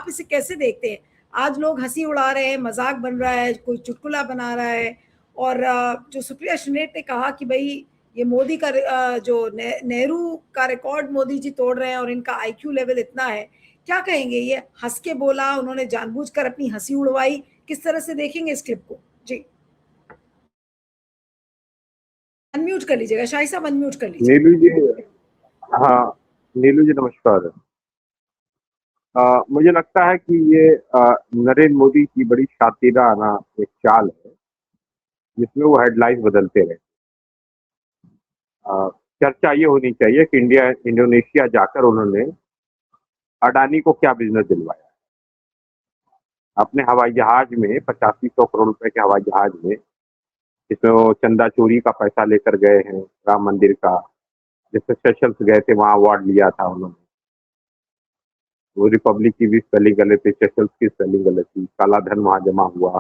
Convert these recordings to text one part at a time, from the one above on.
इसे कैसे देखते हैं? आज लोग हंसी उड़ा रहे हैं, मजाक बन रहा है, कोई चुटकुला बना रहा है, और जो सुप्रिया श्रीनेट ने कहा कि भाई ये मोदी का जो नेहरू का रिकॉर्ड मोदी जी तोड़ रहे हैं और इनका आईक्यू लेवल इतना है, क्या कहेंगे? ये हंस के बोला, उन्होंने जानबूझकर अपनी हंसी उड़वाई, किस तरह से देखेंगे इस क्लिप को? जी, अनम्यूट कर लीजिएगा, शाही साहब अनम्यूट कर लीजिए। नीलू जी, हाँ, नीलू जी नमस्कार। मुझे लगता है कि ये नरेंद्र मोदी की बड़ी शातिराना एक चाल है, जिसमें वो हेडलाइंस बदलते रहे। चर्चा ये होनी चाहिए कि इंडोनेशिया जाकर उन्होंने अडानी को क्या बिजनेस दिलवाया। अपने हवाई जहाज में 8500 करोड़ रुपए के हवाई जहाज में, जिसमें वो चंदा चोरी का पैसा लेकर गए हैं, राम मंदिर का, जिससे सेशल्स गए थे, वहां अवार्ड लिया था उन्होंने। वो रिपब्लिक की भी स्पेलिंग गलत थी, सेशल्स की स्पेलिंग गलत थी, काला धन वहां जमा हुआ।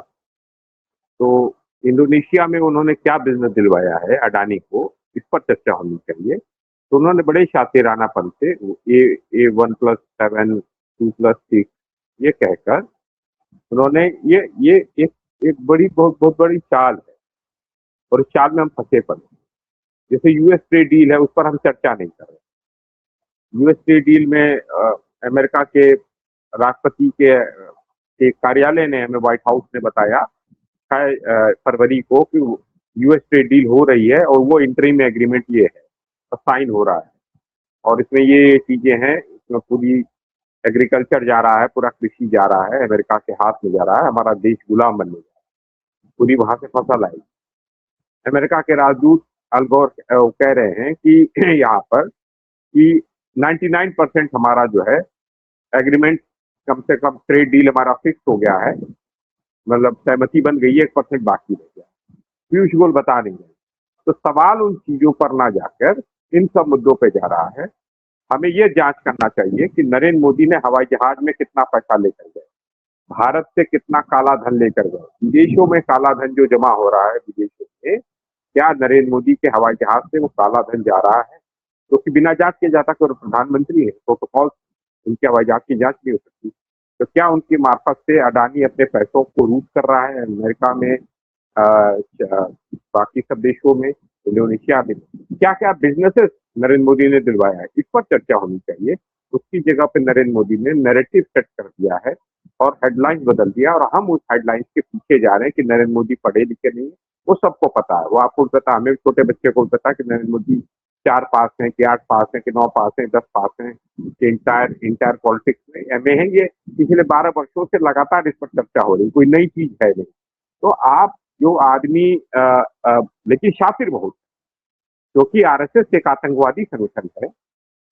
तो इंडोनेशिया में उन्होंने क्या बिजनेस दिलवाया है अडानी को, इस पर चर्चा होनी चाहिए। तो उन्होंने बड़े शातिरानापन से ए 1+7 2+6 ये कहकर उन्होंने ये एक बड़ी बहुत बड़ी चाल है, और इस चाल में हम फंसे पड़े। जैसे यूएस ट्रेड डील है, उस पर हम चर्चा नहीं कर रहे। यूएस ट्रेड डील में अमेरिका के राष्ट्रपति के कार्यालय ने हमें, व्हाइट हाउस ने बताया 6 फरवरी को कि यूएस ट्रेड डील हो रही है, और वो इंटरिम एग्रीमेंट ये है, साइन हो रहा है। और इसमें ये चीजें हैं, इसमें पूरी एग्रीकल्चर जा रहा है, पूरा कृषि जा रहा है, अमेरिका के हाथ में जा रहा है, हमारा देश गुलाम बनने जा रहा है, पूरी वहां से फसल आएगी। अमेरिका के राजदूत अलगोर कह रहे हैं कि यहाँ पर कि 99% हमारा जो है एग्रीमेंट, कम से कम ट्रेड डील हमारा फिक्स हो गया है, मतलब सहमति बन गई है, 1% बाकी रह गया। पीयूष गोयल बता नहीं है। तो सवाल उन चीजों पर ना जाकर इन सब मुद्दों पे जा रहा है। हमें ये जांच करना चाहिए कि नरेंद्र मोदी ने हवाई जहाज में कितना पैसा लेकर गए, भारत से कितना काला धन लेकर गए, विदेशों में काला धन जो जमा हो रहा है विदेशों में, क्या नरेंद्र मोदी के हवाई जहाज से वो काला धन जा रहा है? क्योंकि बिना जांच के जाता कि प्रधानमंत्री है, प्रोटोकॉल, उनके हवाई जहाज की जांच नहीं हो सकती। तो क्या उनकी मार्फत से अडानी अपने पैसों को रूट कर रहा है अमेरिका में, बाकी सब देशों में, इंडोनेशिया में? क्या क्या बिजनेसेस नरेंद्र मोदी ने दिलवाया है, इस पर चर्चा होनी चाहिए। उसकी जगह पे नरेंद्र मोदी ने नैरेटिव सेट कर दिया है और हेडलाइंस बदल दिया, और हम उस हेडलाइंस के पीछे जा रहे हैं कि नरेंद्र मोदी पढ़े लिखे नहीं है। वो सबको पता है, वो आपको पता, हमें छोटे बच्चे को पता कि नरेंद्र मोदी 4 पास हैं कि 8 पास हैं कि 9 पास हैं, 10 पास हैं, कि इंटायर पॉलिटिक्स में एमए है। ये पिछले 12 वर्षों से लगातार इस पर चर्चा हो रही, कोई नई चीज है नहीं। तो आप जो आदमी लेकिन शातिर बहुत, क्योंकि आरएसएस एक आतंकवादी संगठन है,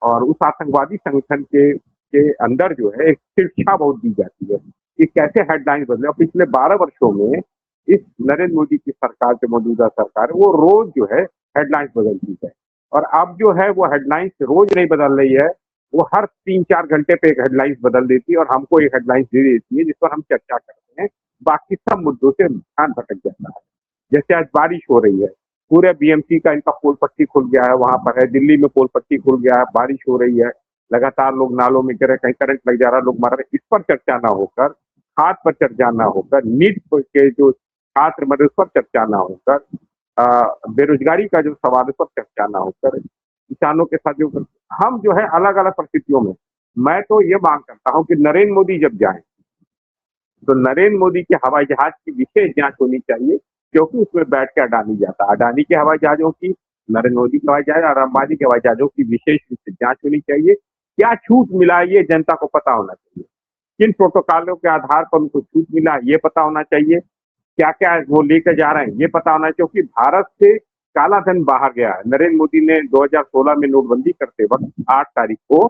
और उस आतंकवादी संगठन के अंदर जो है एक शिक्षा बहुत दी जाती है कि कैसे हेडलाइंस बदले। और पिछले 12 वर्षों में इस नरेंद्र मोदी की सरकार, जो मौजूदा सरकार है, वो रोज जो है हेडलाइंस बदलती है। और अब जो है वो हेडलाइंस रोज नहीं बदल रही है, वो हर 3-4 घंटे पे एक हेडलाइंस बदल देती है, और हमको एक हेडलाइंस दे देती है जिस पर हम चर्चा करते हैं। बाकी सब मुद्दों से ध्यान भटक जाता है। जैसे आज बारिश हो रही है, पूरे बीएमसी का इनका पोल पट्टी खुल गया है, वहां पर है, दिल्ली में पोल पट्टी खुल गया है, बारिश हो रही है, लगातार लोग नालों में गिर रहे, कहीं करंट लग जा रहा है, लोग मर रहे। इस पर चर्चा ना होकर, खाद पर चर्चा ना होकर, नीट के जो छात्र मरे उस पर चर्चा ना होकर, बेरोजगारी का जो सवाल उस पर चर्चा ना होकर, किसानों के साथ जो हम जो है अलग अलग परिस्थितियों में, मैं तो ये मांग करता हूं कि नरेंद्र मोदी जब जाए तो नरेंद्र मोदी के हवाई जहाज की विशेष जांच होनी चाहिए, क्योंकि उसमें बैठ के अडानी जाता है। अडानी के हवाई जहाजों की, नरेंद्र मोदी के हवाई जहाज और अंबानी के हवाई जहाजों की विशेष रूप से जांच होनी चाहिए। क्या छूट मिला ये जनता को पता होना चाहिए, किन प्रोटोकॉलों के आधार पर उनको छूट मिला ये पता होना चाहिए, क्या क्या वो लेकर जा रहे हैं ये पता होना चाहिए। क्योंकि भारत से काला धन बाहर गया है। नरेंद्र मोदी ने 2016 में नोटबंदी करते वक्त 8 तारीख को,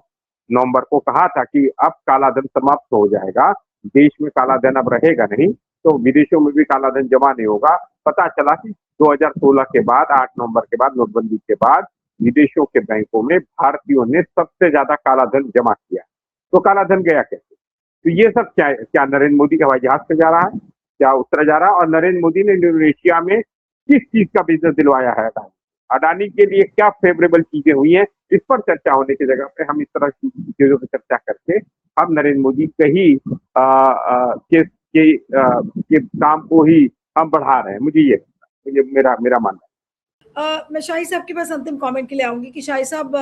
नवंबर को कहा था कि अब काला धन समाप्त हो जाएगा, देश में काला धन अब रहेगा नहीं, तो विदेशों में भी काला धन जमा नहीं होगा। पता चला कि 2016 के बाद, 8 नवंबर के बाद, नोटबंदी के बाद विदेशों के बैंकों में भारतीयों ने सबसे ज्यादा काला धन जमा किया। तो काला धन गया कैसे? तो ये सब क्या नरेंद्र मोदी के हवाई जहाज से जा रहा है, क्या उस तरह जा रहा है? और नरेंद्र मोदी ने इंडोनेशिया में किस चीज का बिजनेस दिलवाया है अडानी? अडानी के लिए क्या फेवरेबल चीजें हुई हैं? इस पर चर्चा होने की जगह पे हम इस तरह की चीजों पर चर्चा करके हम नरेंद्र मोदी के ही के काम को ही हम बढ़ा रहे हैं। मुझे मेरा मेरा मानना है। मैं शाही साहब के पास अंतिम कमेंट के लिए आऊंगी कि शाही साहब,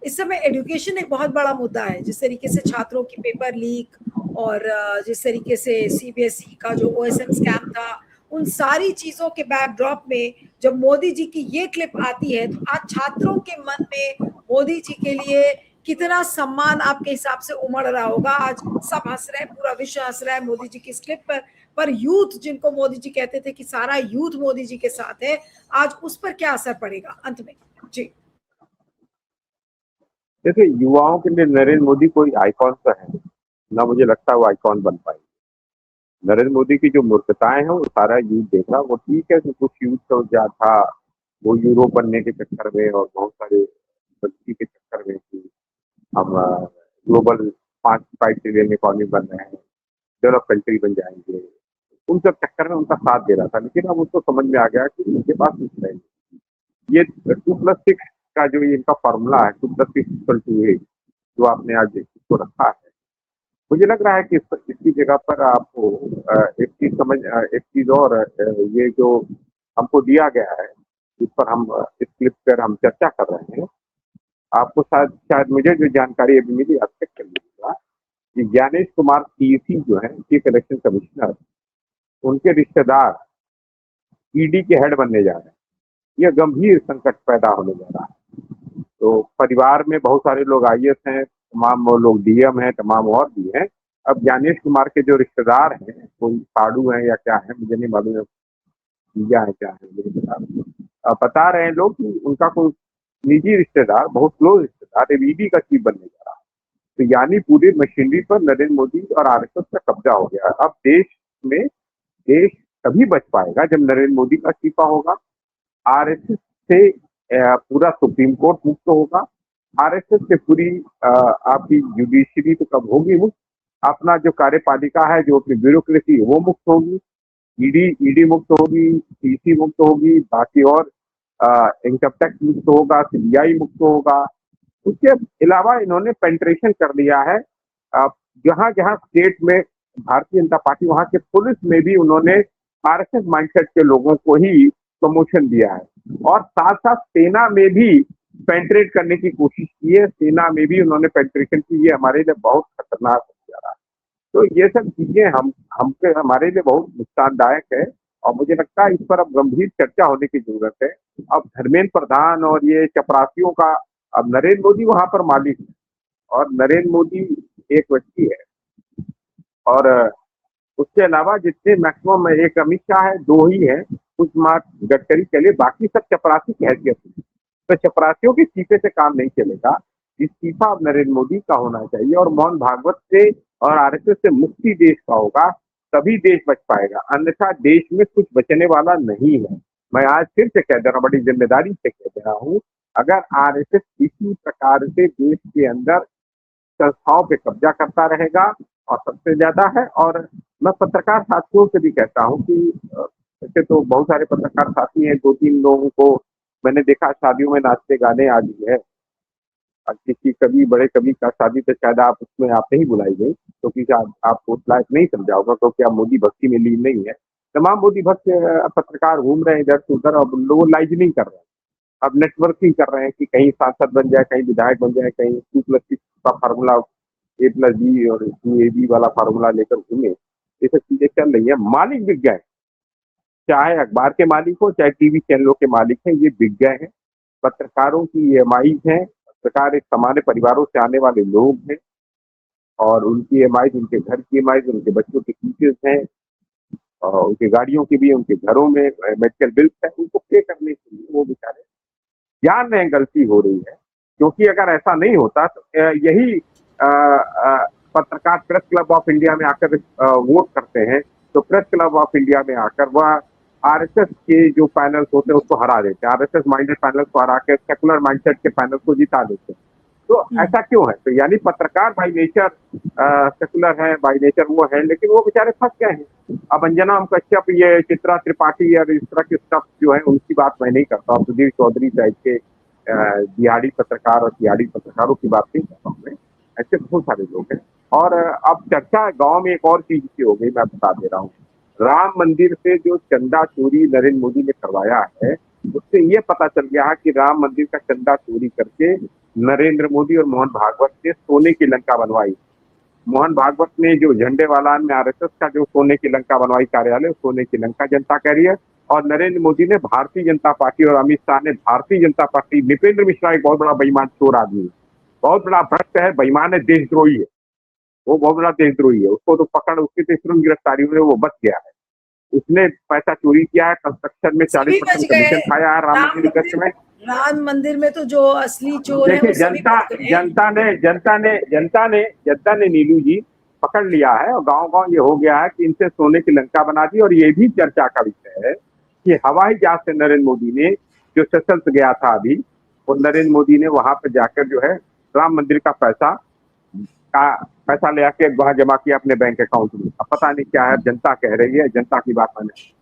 इस समय एजुकेशन एक बहुत बड़ा मुद्दा है। जिस तरीके से छात्रों की पेपर लीक और जिस तरीके से सीबीएसई का जो ओएसएम स्कैम था, उन सारी चीजों के बैकड्रॉप में जब मोदी जी की ये क्लिप आती है, तो आज छात्रों के मन में मोदी जी के लिए कितना सम्मान आपके हिसाब से उमड़ रहा होगा? आज सब हंस रहे हैं, पूरा विश्व हंस रहा है मोदी जी की इस क्लिप पर यूथ, जिनको मोदी जी कहते थे कि सारा यूथ मोदी जी के साथ है, आज उस पर क्या असर पड़ेगा अंत में? जी। देखिए, युवाओं के लिए नरेंद्र मोदी कोई आइकॉन तो है, ना मुझे लगता है वो आइकॉन बन पाएंगे। नरेंद्र मोदी की जो मूर्खताएं हैं वो सारा यूथ देखा। वो ठीक है कि कुछ यूथ तो क्या था, वो यूरो बनने के चक्कर में और बहुत सारे बच्ची के चक्कर में कि हम ग्लोबल 5 ट्रिलियन इकॉनमी बन रहे हैं, डेवलप कंट्री बन जाएंगे, उन सब चक्कर में उनका साथ दे रहा था। लेकिन अब उसको समझ में आ गया कि उनके पास कुछ नहीं। ये 2+6 का जो इनका फॉर्मूला है, 2+6=8, जो आपने आज इसको रखा है, मुझे लग रहा है कि इसकी जगह पर आपको एक चीज और ये जो हमको दिया गया है, इस पर हम इस क्लिप पर हम चर्चा कर रहे हैं, आपको शायद मुझे जो जानकारी अभी मिली आप चेक कर लीजिएगा कि ज्ञानेश कुमार सीसी जो है चीफ इलेक्शन कमिश्नर, उनके रिश्तेदार ईडी के हेड बनने जा रहे हैं। यह गंभीर संकट पैदा होने जा रहा है। तो परिवार में बहुत सारे लोग आईएएस हैं, तमाम वो लोग डीएम हैं, तमाम और भी हैं। अब ज्ञानेश कुमार के जो रिश्तेदार हैं, कोई साड़ू हैं या क्या है, मुझे नहीं मालूम है, भतीजा है क्या है, मुझे बता रहे हैं लोग कि उनका कोई निजी रिश्तेदार, बहुत क्लोज रिश्तेदार ईडी का चीफ बनने जा रहा है। तो यानी पूरी मशीनरी पर नरेंद्र मोदी और आरएसएस का कब्जा हो गया। अब देश तभी बच पाएगा जब नरेंद्र मोदी का इस्तीफा होगा, आरएसएस से पूरा सुप्रीम कोर्ट मुक्त होगा, आरएसएस से पूरी आपकी जुडिशरी तो कब होगी मुक्त, अपना जो कार्यपालिका है, जो अपनी ब्यूरोक्रेसी वो मुक्त होगी, ईडी मुक्त होगी, सीसी मुक्त होगी, बाकी और इनकम टैक्स मुक्त होगा, सीबीआई मुक्त होगा। उसके अलावा इन्होंने पेंट्रेशन कर लिया है जहां जहां स्टेट में भारतीय जनता पार्टी, वहां के पुलिस में भी उन्होंने आरएसएस माइंडसेट के लोगों को ही प्रमोशन दिया है और साथ साथ सेना में भी पेंट्रेट करने की कोशिश की है। सेना में भी उन्होंने पेंट्रेशन की, ये हमारे लिए बहुत खतरनाक हो जा रहा है। तो ये सब चीजें हमारे लिए बहुत नुकसानदायक है और मुझे लगता है इस पर अब गंभीर चर्चा होने की जरूरत है। अब धर्मेंद्र प्रधान और ये चपरासियों का, अब नरेंद्र मोदी वहां पर मालिक है और नरेंद्र मोदी एक व्यक्ति है और उसके अलावा जितने मैक्सिमम एक अमित शाह है, 2 ही है, कुछ गडकरी चले, बाकी सब चपरासी की हैसियत है। तो चपरासियों के इस्तीफे से काम नहीं चलेगा। इस्तीफा अब नरेंद्र मोदी का होना चाहिए और मोहन भागवत से और आरएसएस से मुक्ति देश का होगा, तभी देश बच पाएगा, अन्यथा देश में कुछ बचने वाला नहीं है। मैं आज फिर से कह दे रहा हूँ, बड़ी जिम्मेदारी से कह दे रहा हूँ, अगर आरएसएस इसी प्रकार से देश के अंदर संस्थाओं पे कब्जा करता रहेगा और सबसे ज्यादा है, और मैं पत्रकार साथियों से भी कहता हूँ कि ऐसे तो बहुत सारे पत्रकार साथी हैं, 2-3 लोगों को मैंने देखा शादियों में नाचते गाने आज भी है। किसी कवि, बड़े कवि का शादी तो शायद आप उसमें आप नहीं बुलाई गई क्योंकि आपको उस लायक नहीं समझा होगा, क्योंकि आप मोदी भक्ति में लीन नहीं है। तमाम मोदी भक्त पत्रकार घूम रहे हैं इधर से उधर, अब लोग लाइजनिंग कर रहे हैं, अब नेटवर्किंग कर रहे हैं कि कहीं सांसद बन जाए, कहीं विधायक बन जाए, कहीं 2+6 का फार्मूला A+B और 2AB वाला फार्मूला लेकर घूमे। ये सब चीजें चल रही है। मालिक बिक गए, चाहे अखबार के मालिक हो, चाहे टीवी चैनलों के मालिक हैं, ये बिक गए हैं। पत्रकारों की EMI है, पत्रकार एक सामान्य परिवारों से आने वाले लोग हैं और उनकी EMI, उनके घर की EMI, उनके बच्चों की फीसेस हैं और उनकी गाड़ियों की भी, उनके घरों में मेडिकल बिल्स है, उनको पे करने के लिए वो बेचारे जान रहे हैं गलती हो रही है। क्योंकि अगर ऐसा नहीं होता तो यही पत्रकार प्रेस क्लब ऑफ इंडिया में आकर वोट करते हैं, तो प्रेस क्लब ऑफ इंडिया में आकर वह आरएसएस के जो पैनल्स होते हैं उसको हरा देते हैं, आरएसएस माइंडेड पैनल को हरा के सेकुलर माइंडसेट के पैनल को जिता देते हैं। तो ऐसा क्यों है? तो यानी पत्रकार बाई नेचर सेकुलर है, बाई नेचर वो है, लेकिन वो बेचारे फंस गए हैं। अब अंजना कश्यप, ये चित्रा त्रिपाठी और इस तरह के स्टफ जो है उनकी बात मैं नहीं करता, सुधीर चौधरी टाइप के दिहाड़ी पत्रकार और दिहाड़ी पत्रकारों की बात नहीं करता हूँ मैं। ऐसे बहुत सारे लोग हैं और अब चर्चा गांव में एक और चीज की हो गई, मैं बता दे रहा हूँ। राम मंदिर से जो चंदा चोरी नरेंद्र मोदी ने करवाया है, उससे ये पता चल गया है कि राम मंदिर का चंदा चोरी करके नरेंद्र मोदी और मोहन भागवत ने सोने की लंका बनवाई। मोहन भागवत ने जो झंडे वाला में आरएसएस का जो सोने की लंका बनवाई कार्यालय, सोने की लंका जनता कह रही है। और नरेंद्र मोदी ने भारतीय जनता पार्टी और अमित शाह ने भारतीय जनता पार्टी, नृपेंद्र मिश्रा एक बहुत बड़ा बेईमान चोर आदमी है, बहुत बड़ा भ्रष्ट है, बेईमान है, देशद्रोही है, वो बहुत बड़ा देशद्रोही है। उसको तो पकड़, उसकी तो तुरंत गिरफ्तारी हुई, वो बच गया है। उसने पैसा चोरी किया है, कंस्ट्रक्शन में सभी बच 40% गए। कमीशन खाया है राम राम मंदिर खर्च में। राम मंदिर में तो जो असली चोर है देखिए, वो सभी जनता बच गए। जनता ने नीलू जी पकड़ लिया है, और गांव गांव ये हो गया है कि इनसे सोने की लंका बना दी। और ये भी चर्चा का विषय है कि हवाई जहाज से नरेंद्र मोदी ने जो सेशंस गया था अभी, और नरेंद्र मोदी ने वहां पर जाकर जो है राम मंदिर का पैसा ले आके वहां जमा किया अपने बैंक अकाउंट में। अब पता नहीं क्या है, जनता कह रही है, जनता की बात माने।